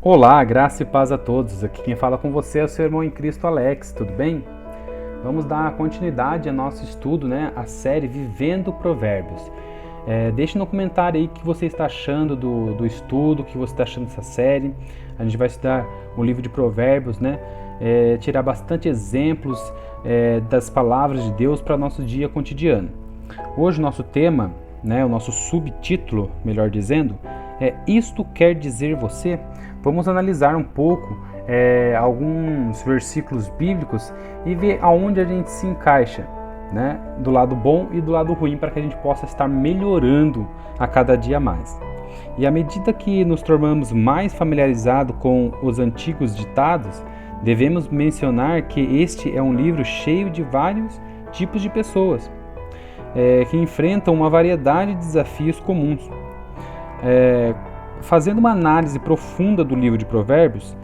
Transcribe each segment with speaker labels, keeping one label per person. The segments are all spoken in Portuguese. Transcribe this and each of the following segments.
Speaker 1: Olá, graça e paz a todos. Aqui quem fala com você é o seu irmão em Cristo, Alex, tudo bem? Vamos dar continuidade ao nosso estudo, a série Vivendo Provérbios. Deixe no comentário aí o que você está achando do estudo, o que você está achando dessa série. A gente vai estudar o livro de Provérbios, tirar bastante exemplos das palavras de Deus para nosso dia cotidiano. Hoje o nosso tema, o nosso subtítulo, melhor dizendo, é Isto Quer Dizer Você? Vamos analisar um pouco alguns versículos bíblicos e ver aonde a gente se encaixa, do lado bom e do lado ruim, para que a gente possa estar melhorando a cada dia mais. E à medida que nos tornamos mais familiarizados com os antigos ditados, devemos mencionar que este é um livro cheio de vários tipos de pessoas que enfrentam uma variedade de desafios comuns. Fazendo uma análise profunda do livro de Provérbios,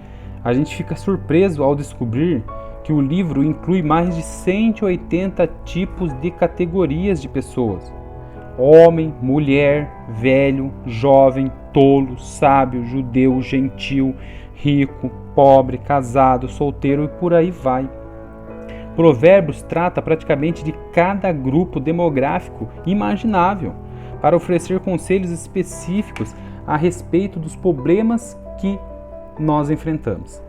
Speaker 1: a gente fica surpreso ao descobrir que o livro inclui mais de 180 tipos de categorias de pessoas: homem, mulher, velho, jovem, tolo, sábio, judeu, gentil, rico, pobre, casado, solteiro e por aí vai. Provérbios trata praticamente de cada grupo demográfico imaginável, para oferecer conselhos específicos a respeito dos problemas que nós enfrentamos.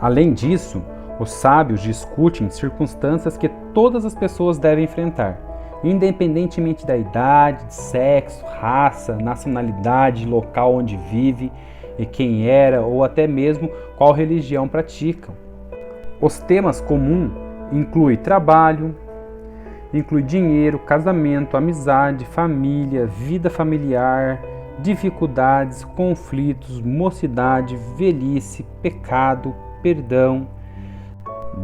Speaker 1: Além disso, os sábios discutem circunstâncias que todas as pessoas devem enfrentar, independentemente da idade, sexo, raça, nacionalidade, local onde vive, e quem era ou até mesmo qual religião praticam. Os temas comuns incluem trabalho, inclui dinheiro, casamento, amizade, família, vida familiar, dificuldades, conflitos, mocidade, velhice, pecado, perdão,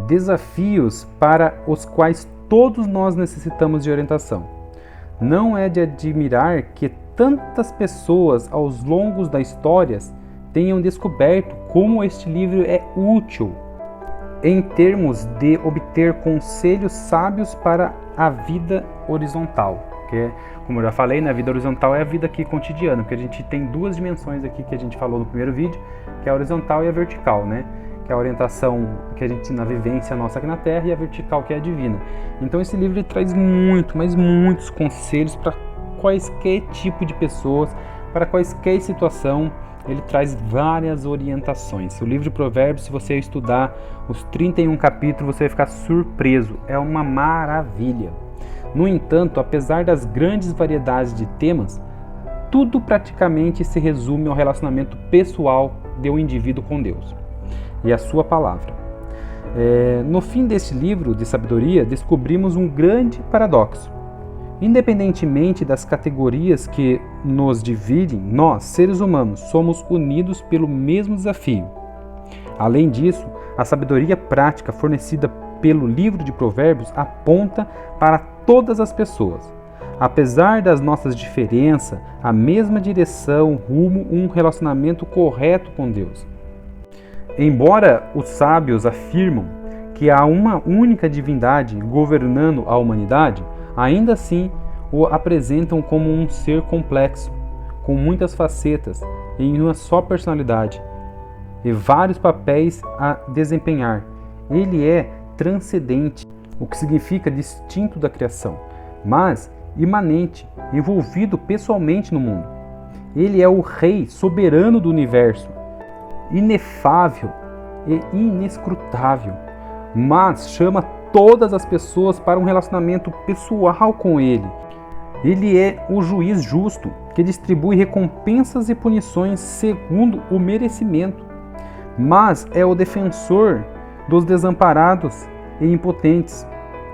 Speaker 1: desafios para os quais todos nós necessitamos de orientação. Não é de admirar que tantas pessoas aos longos da história tenham descoberto como este livro é útil em termos de obter conselhos sábios para a vida horizontal. Porque, como eu já falei, a vida horizontal é a vida aqui cotidiana, porque a gente tem duas dimensões aqui que a gente falou no primeiro vídeo, que é a horizontal e a vertical, que é a orientação que a gente tem na vivência nossa aqui na Terra, e a vertical, que é a divina. Então esse livro ele traz muitos conselhos para quaisquer tipo de pessoas, para quaisquer situação. Ele traz várias orientações. O livro de Provérbios, se você estudar os 31 capítulos, você vai ficar surpreso. É uma maravilha. No entanto, apesar das grandes variedades de temas, tudo praticamente se resume ao relacionamento pessoal do indivíduo com Deus e a sua palavra. No fim deste livro de sabedoria, descobrimos um grande paradoxo. Independentemente das categorias que nos dividem, nós, seres humanos, somos unidos pelo mesmo desafio. Além disso, a sabedoria prática fornecida pelo livro de Provérbios aponta para todas as pessoas. Apesar das nossas diferenças, a mesma direção rumo a um relacionamento correto com Deus. Embora os sábios afirmam que há uma única divindade governando a humanidade, ainda assim o apresentam como um ser complexo, com muitas facetas em uma só personalidade e vários papéis a desempenhar. Ele é transcendente, o que significa distinto da criação, mas imanente, envolvido pessoalmente no mundo. Ele é o Rei soberano do universo, inefável e inescrutável, mas chama todas as pessoas para um relacionamento pessoal com Ele. Ele é o juiz justo, que distribui recompensas e punições segundo o merecimento, mas é o defensor dos desamparados e impotentes,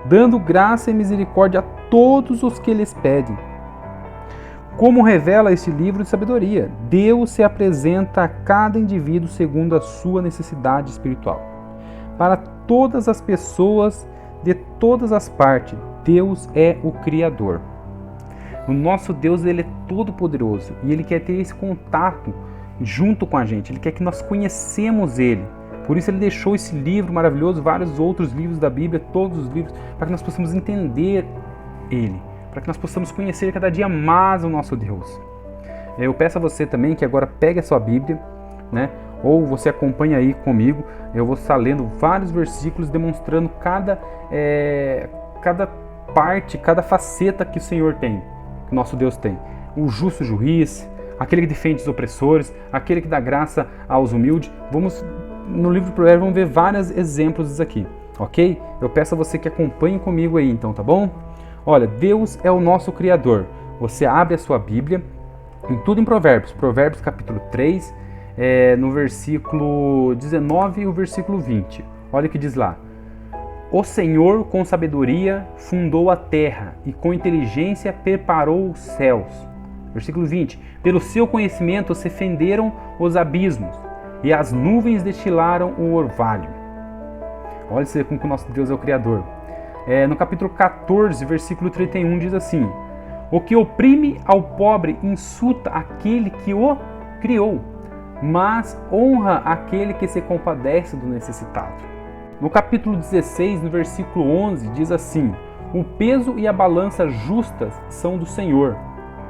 Speaker 1: dando graça e misericórdia a todos os que lhes pedem. Como revela este livro de sabedoria, Deus se apresenta a cada indivíduo segundo a sua necessidade espiritual. Para todas as pessoas de todas as partes, Deus é o Criador. O nosso Deus, ele é todo poderoso e ele quer ter esse contato junto com a gente. Ele quer que nós conhecemos Ele. Por isso ele deixou esse livro maravilhoso, vários outros livros da Bíblia, todos os livros, para que nós possamos entender Ele, para que nós possamos conhecer cada dia mais o nosso Deus. Eu peço a você também que agora pegue a sua Bíblia, ou você acompanha aí comigo, eu vou estar lendo vários versículos demonstrando cada parte, cada faceta que o Senhor tem, que o nosso Deus tem. O justo juiz, aquele que defende os opressores, aquele que dá graça aos humildes. No livro de Provérbios, vamos ver vários exemplos disso aqui, ok? Eu peço a você que acompanhe comigo aí, então, tá bom? Olha, Deus é o nosso Criador. Você abre a sua Bíblia, em tudo em Provérbios. Provérbios capítulo 3, no versículo 19 e o versículo 20. Olha o que diz lá. O Senhor com sabedoria fundou a terra e com inteligência preparou os céus. Versículo 20. Pelo seu conhecimento se fenderam os abismos e as nuvens destilaram o orvalho. Olha como que o nosso Deus é o Criador. No capítulo 14, versículo 31 diz assim. O que oprime ao pobre insulta aquele que o criou, mas honra aquele que se compadece do necessitado. No capítulo 16, no versículo 11, diz assim: o peso e a balança justas são do Senhor,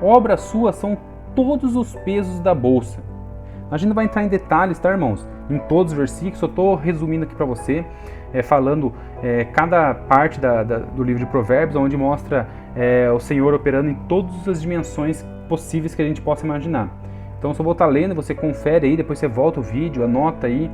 Speaker 1: obra sua são todos os pesos da bolsa. A gente não vai entrar em detalhes, tá, irmãos? Em todos os versículos, só estou resumindo aqui para você, falando cada parte do livro de Provérbios, onde mostra o Senhor operando em todas as dimensões possíveis que a gente possa imaginar. Então, eu só vou estar lendo, você confere aí, depois você volta o vídeo, anota aí,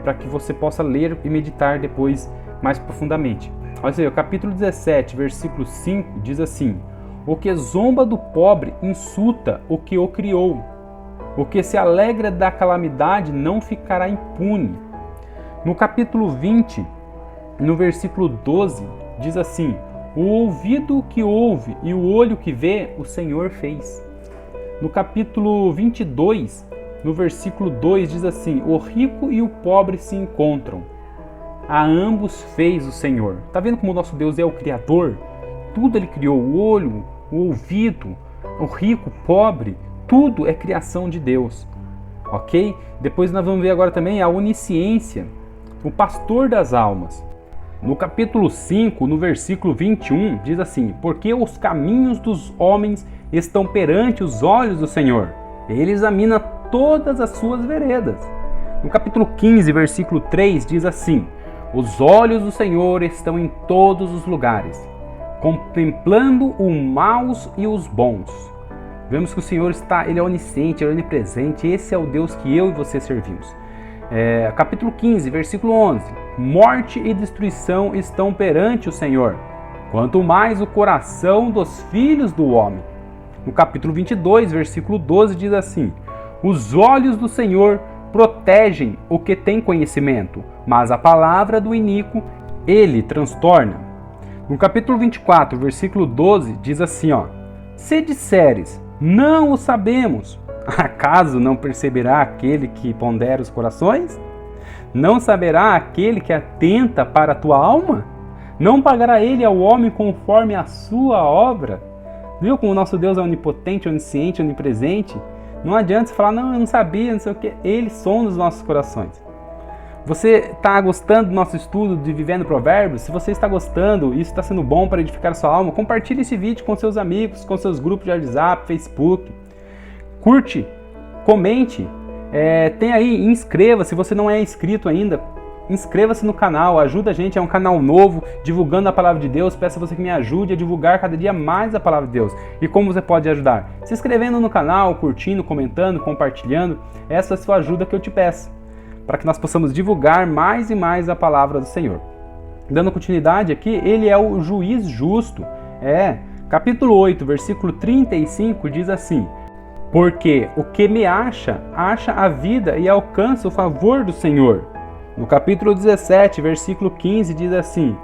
Speaker 1: para que você possa ler e meditar depois mais profundamente. Olha aí, o capítulo 17, versículo 5 diz assim: o que zomba do pobre insulta o que o criou. O que se alegra da calamidade não ficará impune. No capítulo 20, no versículo 12, diz assim: o ouvido que ouve e o olho que vê, o Senhor fez. No capítulo 22, no versículo 2, diz assim: o rico e o pobre se encontram. A ambos fez o Senhor. Está vendo como o nosso Deus é o Criador? Tudo Ele criou, o olho, o ouvido, o rico, o pobre, tudo é criação de Deus, ok? Depois nós vamos ver agora também a onisciência, o pastor das almas. No capítulo 5, no versículo 21, diz assim: porque os caminhos dos homens estão perante os olhos do Senhor, Ele examina todas as suas veredas. No capítulo 15, versículo 3, diz assim: os olhos do Senhor estão em todos os lugares, contemplando os maus e os bons. Vemos que o Senhor Ele é onisciente, Ele é onipresente. Esse é o Deus que eu e você servimos. Capítulo 15, versículo 11. Morte e destruição estão perante o Senhor, quanto mais o coração dos filhos do homem. No capítulo 22, versículo 12, diz assim: os olhos do Senhor protegem o que tem conhecimento, mas a palavra do iníquo Ele transtorna. No capítulo 24, versículo 12, diz assim, se disseres, não o sabemos, acaso não perceberá aquele que pondera os corações? Não saberá aquele que atenta para a tua alma? Não pagará ele ao homem conforme a sua obra? Viu como o nosso Deus é onipotente, onisciente, onipresente? Não adianta você falar, não, eu não sabia, não sei o que. Ele sonda os nossos corações. Você está gostando do nosso estudo de Vivendo Provérbios? Se você está gostando, isso está sendo bom para edificar a sua alma, compartilhe esse vídeo com seus amigos, com seus grupos de WhatsApp, Facebook. Curte, comente, tem aí, inscreva-se, se você não é inscrito ainda, inscreva-se no canal, ajuda a gente, é um canal novo, divulgando a Palavra de Deus. Peço a você que me ajude a divulgar cada dia mais a Palavra de Deus. E como você pode ajudar? Se inscrevendo no canal, curtindo, comentando, compartilhando, essa é a sua ajuda que eu te peço, para que nós possamos divulgar mais e mais a palavra do Senhor. Dando continuidade aqui, ele é o juiz justo. Capítulo 8, versículo 35 diz assim: porque o que me acha a vida e alcança o favor do Senhor. No capítulo 17, versículo 15 diz assim: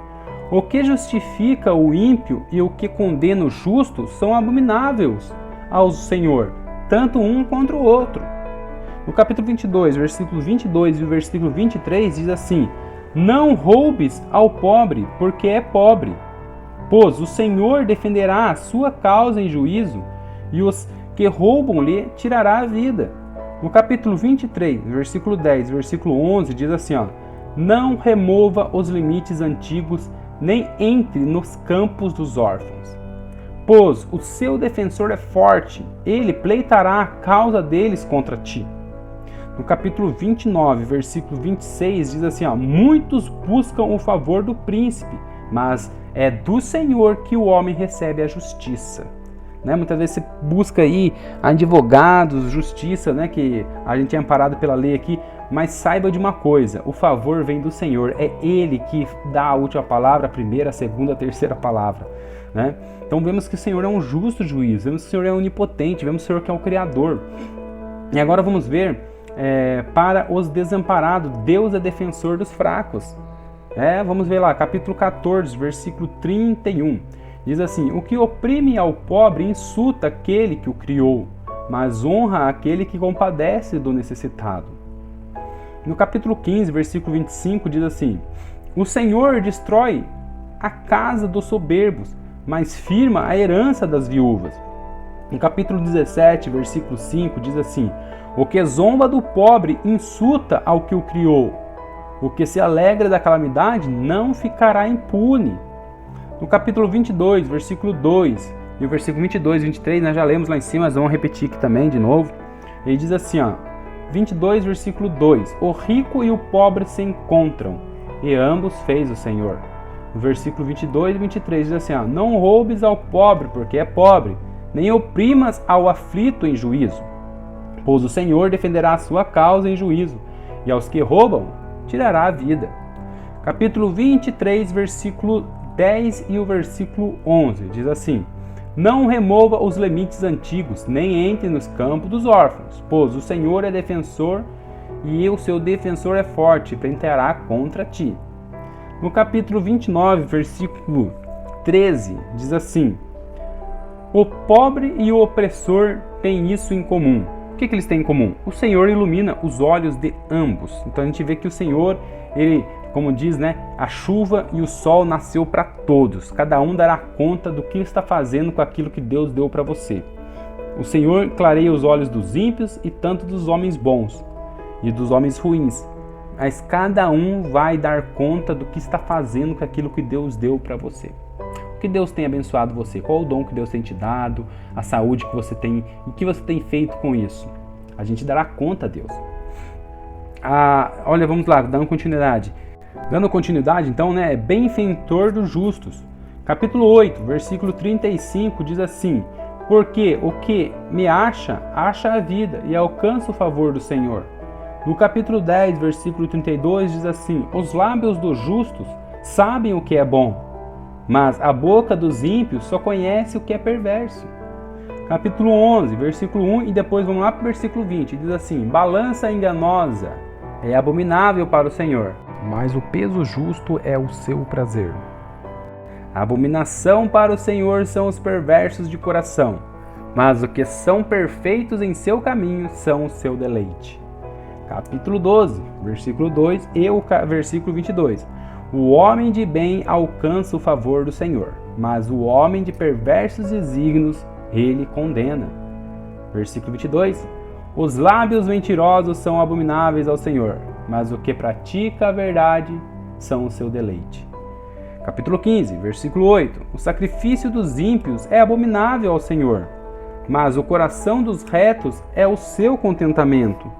Speaker 1: o que justifica o ímpio e o que condena o justo são abomináveis ao Senhor, tanto um contra o outro. No capítulo 22, versículo 22 e o versículo 23 diz assim: não roubes ao pobre, porque é pobre, pois o Senhor defenderá a sua causa em juízo, e os que roubam-lhe tirará a vida. No capítulo 23, versículo 10 e versículo 11 diz assim: não remova os limites antigos, nem entre nos campos dos órfãos, pois o seu defensor é forte, ele pleitará a causa deles contra ti. No capítulo 29, versículo 26, diz assim, ó, muitos buscam o favor do príncipe, mas é do Senhor que o homem recebe a justiça. Né? Muitas vezes você busca aí advogados, justiça, né? Que a gente é amparado pela lei aqui, mas saiba de uma coisa, o favor vem do Senhor, é Ele que dá a última palavra, a primeira, a segunda, a terceira palavra. Né? Então vemos que o Senhor é um justo juiz, vemos que o Senhor é onipotente, vemos que o Senhor que é o Criador. E agora vamos ver, para os desamparados, Deus é defensor dos fracos. Vamos ver lá, capítulo 14, versículo 31. Diz assim, o que oprime ao pobre insulta aquele que o criou, mas honra aquele que compadece do necessitado. No capítulo 15, versículo 25, diz assim, o Senhor destrói a casa dos soberbos, mas firma a herança das viúvas. No capítulo 17, versículo 5, diz assim, o que zomba do pobre insulta ao que o criou, o que se alegra da calamidade não ficará impune. No capítulo 22, versículo 2, e o versículo 22 e 23, nós já lemos lá em cima, mas vamos repetir aqui também de novo. Ele diz assim, ó, 22, versículo 2, o rico e o pobre se encontram, e ambos fez o Senhor. No versículo 22 e 23 diz assim, ó, não roubes ao pobre, porque é pobre, nem oprimas ao aflito em juízo, pois o Senhor defenderá a sua causa em juízo, e aos que roubam tirará a vida. Capítulo 23, versículo 10 e o versículo 11, diz assim, não remova os limites antigos, nem entre nos campos dos órfãos, pois o Senhor é defensor e o seu defensor é forte, plenteará contra ti. No capítulo 29, versículo 13, diz assim, o pobre e o opressor têm isso em comum. O que eles têm em comum? O Senhor ilumina os olhos de ambos. Então a gente vê que o Senhor, ele, como diz, né, a chuva e o sol nasceu para todos. Cada um dará conta do que está fazendo com aquilo que Deus deu para você. O Senhor clareia os olhos dos ímpios e tanto dos homens bons e dos homens ruins. Mas cada um vai dar conta do que está fazendo com aquilo que Deus deu para você. O que Deus tem abençoado você? Qual o dom que Deus tem te dado? A saúde que você tem? E o que você tem feito com isso? A gente dará conta a Deus. Olha, vamos lá, dando continuidade. Dando continuidade, então, né, é benfeitor dos justos. Capítulo 8, versículo 35 diz assim, porque o que me acha a vida e alcança o favor do Senhor. No capítulo 10, versículo 32 diz assim, os lábios dos justos sabem o que é bom, mas a boca dos ímpios só conhece o que é perverso. Capítulo 11, versículo 1 e depois vamos lá para o versículo 20, diz assim, balança enganosa é abominável para o Senhor, mas o peso justo é o seu prazer. A abominação para o Senhor são os perversos de coração, mas os que são perfeitos em seu caminho são o seu deleite. Capítulo 12, versículo 2 e o versículo 22. O homem de bem alcança o favor do Senhor, mas o homem de perversos desígnios ele condena. Versículo 22. Os lábios mentirosos são abomináveis ao Senhor, mas o que pratica a verdade são o seu deleite. Capítulo 15, versículo 8. O sacrifício dos ímpios é abominável ao Senhor, mas o coração dos retos é o seu contentamento.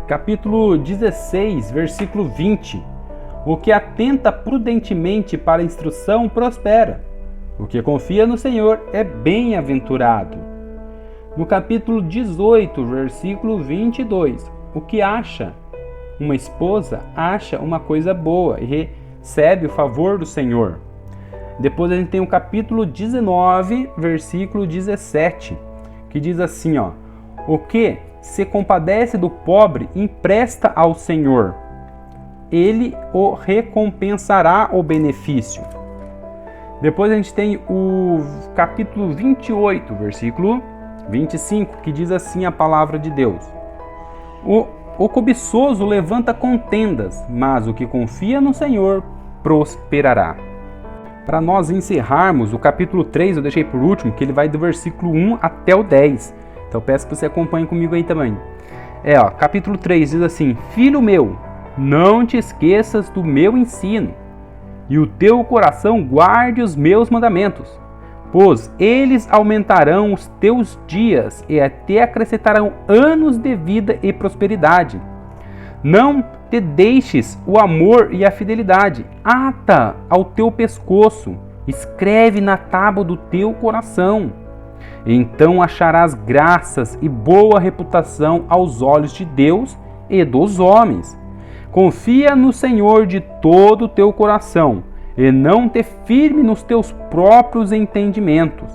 Speaker 1: Capítulo 16, versículo 20. O que atenta prudentemente para a instrução prospera. O que confia no Senhor é bem-aventurado. No capítulo 18, versículo 22. O que acha uma esposa acha uma coisa boa e recebe o favor do Senhor. Depois a gente tem o capítulo 19, versículo 17, que diz assim, ó, o que se compadece do pobre empresta ao Senhor, ele o recompensará o benefício. Depois a gente tem o capítulo 28, versículo 25, que diz assim a palavra de Deus. O cobiçoso levanta contendas, mas o que confia no Senhor prosperará. Para nós encerrarmos, o capítulo 3 eu deixei por último, que ele vai do versículo 1 até o 10. Então eu peço que você acompanhe comigo aí também. Capítulo 3 diz assim, filho meu, não te esqueças do meu ensino, e o teu coração guarde os meus mandamentos, pois eles aumentarão os teus dias e até acrescentarão anos de vida e prosperidade. Não te deixes o amor e a fidelidade, ata ao teu pescoço, escreve na tábua do teu coração. Então acharás graças e boa reputação aos olhos de Deus e dos homens. Confia no Senhor de todo o teu coração, e não te firme nos teus próprios entendimentos.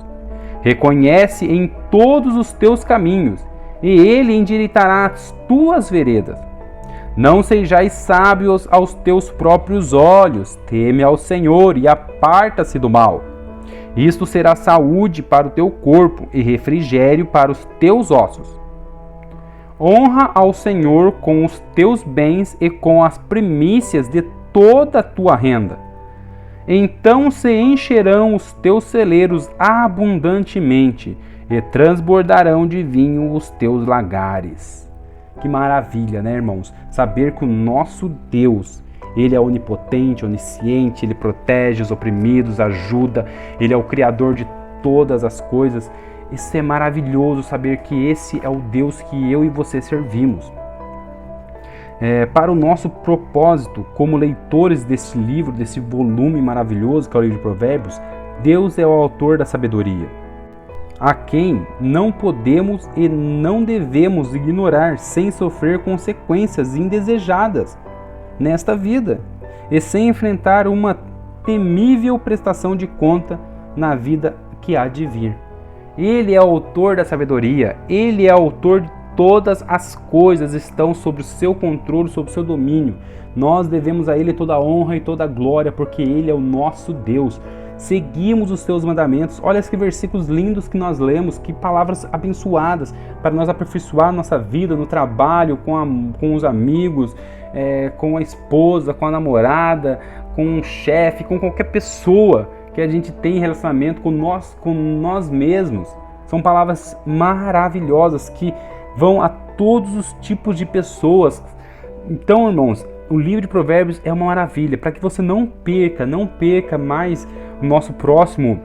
Speaker 1: Reconhece em todos os teus caminhos, e ele endireitará as tuas veredas. Não sejais sábios aos teus próprios olhos, teme ao Senhor e aparta-se do mal. Isto será saúde para o teu corpo e refrigério para os teus ossos. Honra ao Senhor com os teus bens e com as primícias de toda a tua renda. Então se encherão os teus celeiros abundantemente e transbordarão de vinho os teus lagares. Que maravilha, né, irmãos? Saber que o nosso Deus, Ele é onipotente, onisciente, Ele protege os oprimidos, ajuda, Ele é o Criador de todas as coisas. Isso é maravilhoso, saber que esse é o Deus que eu e você servimos. Para o nosso propósito, como leitores desse livro, desse volume maravilhoso que é o livro de Provérbios, Deus é o autor da sabedoria, a quem não podemos e não devemos ignorar sem sofrer consequências indesejadas nesta vida e sem enfrentar uma temível prestação de conta na vida que há de vir. Ele é o autor da sabedoria, Ele é o autor de todas as coisas, estão sob o seu controle, sob o seu domínio. Nós devemos a Ele toda a honra e toda a glória, porque Ele é o nosso Deus. Seguimos os seus mandamentos. Olha que versículos lindos que nós lemos, que palavras abençoadas para nós aperfeiçoar nossa vida no trabalho, com os amigos, com a esposa, com a namorada, com o chefe, com qualquer pessoa que a gente tem relacionamento com nós mesmos. São palavras maravilhosas que vão a todos os tipos de pessoas. Então, irmãos, o livro de Provérbios é uma maravilha, para que você não perca mais o nosso próximo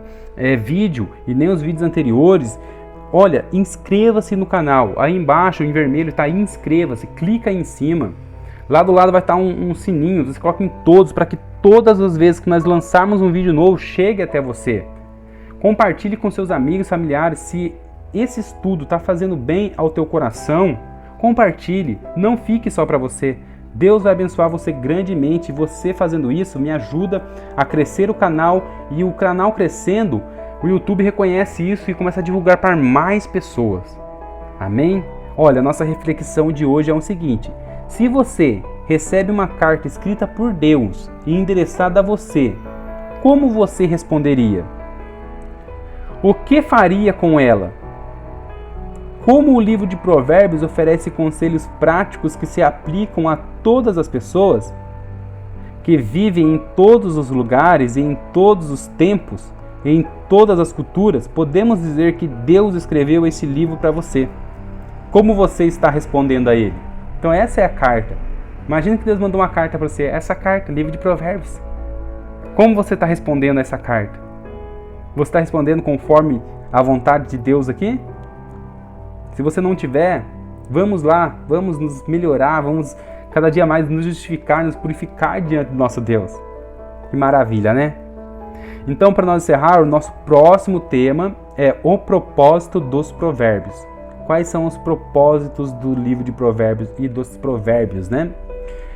Speaker 1: vídeo e nem os vídeos anteriores. Olha, inscreva-se no canal, aí embaixo em vermelho está inscreva-se, clica aí em cima, lá do lado vai estar um sininho, você coloca em todos, para que todas as vezes que nós lançarmos um vídeo novo, chegue até você. Compartilhe com seus amigos, familiares. Se esse estudo está fazendo bem ao teu coração, compartilhe, não fique só para você. Deus vai abençoar você grandemente. Você fazendo isso me ajuda a crescer o canal, e o canal crescendo, o YouTube reconhece isso e começa a divulgar para mais pessoas. Amém? Olha, a nossa reflexão de hoje é o seguinte: se você recebe uma carta escrita por Deus e endereçada a você, como você responderia? O que faria com ela? Como o livro de Provérbios oferece conselhos práticos que se aplicam a todas as pessoas, que vivem em todos os lugares e em todos os tempos, e em todas as culturas, podemos dizer que Deus escreveu esse livro para você. Como você está respondendo a ele? Então essa é a carta. Imagina que Deus mandou uma carta para você. Essa carta, livro de Provérbios. Como você está respondendo a essa carta? Você está respondendo conforme a vontade de Deus aqui? Se você não tiver, vamos lá, vamos nos melhorar, vamos cada dia mais nos justificar, nos purificar diante do nosso Deus. Que maravilha, né? Então, para nós encerrar, o nosso próximo tema é o propósito dos provérbios. Quais são os propósitos do livro de Provérbios e dos provérbios, né?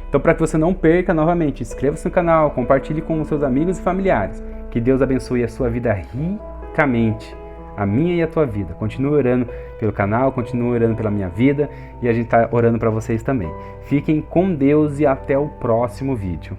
Speaker 1: Então, para que você não perca, novamente, inscreva-se no canal, compartilhe com os seus amigos e familiares. Que Deus abençoe a sua vida ricamente, a minha e a tua vida. Continue orando pelo canal, continue orando pela minha vida, e a gente está orando para vocês também. Fiquem com Deus e até o próximo vídeo.